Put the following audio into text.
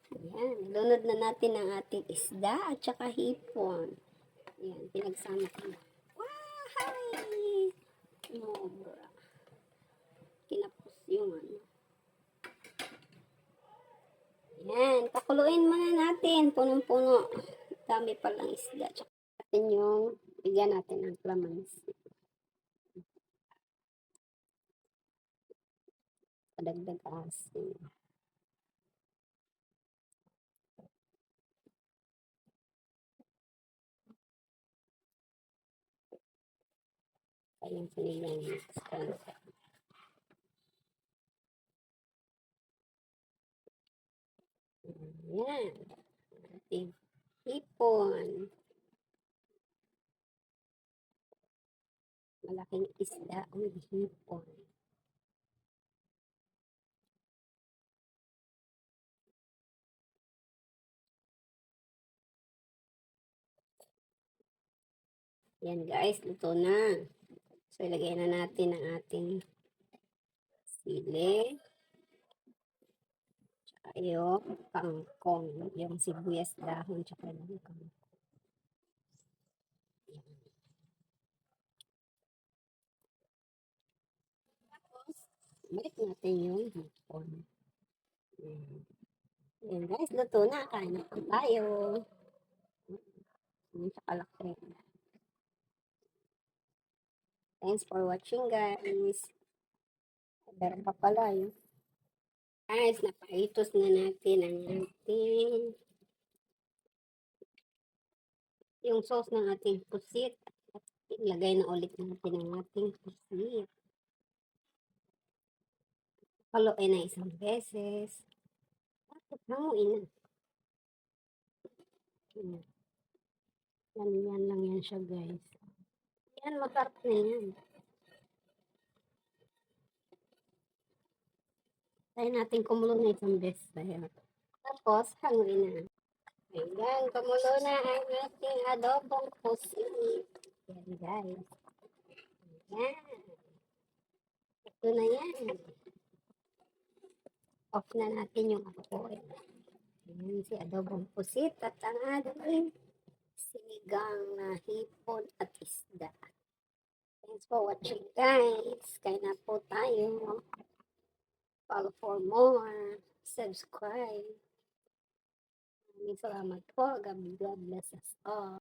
Ayan, lunod na natin ang ating isda at saka hipon. Ayan, pinagsama ko na. Wow! Sobra. Kinapos yung ano. Ayan, pakuluin muna natin. Punong-puno. Dami palang isda. Tsaka natin yung, bigyan natin ng calamansi. Padagdag asin. Ayan, sinigang mix. Ayan. Ating hipon. Malaking isda o hipon. Yan guys, luto na. So, ilagay na natin ang ating sili. Tsaka yung kangkong. Yung sibuyas dahon. Tsaka yung kangkong. Tapos, balik natin yung hipon. Yan guys, luto na. Kain na po tayo. Yan, tsaka laki. Thanks for watching guys. Meron pa pala yun. Guys, napaitos na natin ang ating yung sauce ng ating pusit. At ilagay na ulit natin ang ating pusit. Haluin na isang beses. At hanguin na. Yan lang yan siya guys. Yan, masarap na yan. Tayo natin kumulo na isang beses. Tapos, hanguin na. Ayan, kumulo na ang ating adobong pusit. Yan guys. Yan. Ito na yan. Off na natin yung apoy. Ayan si adobong pusit at ang ating sinigang na hipon at isda. Thanks for watching guys. Kain na po tayo. Follow for more. Subscribe. Maraming salamat po. God bless us all.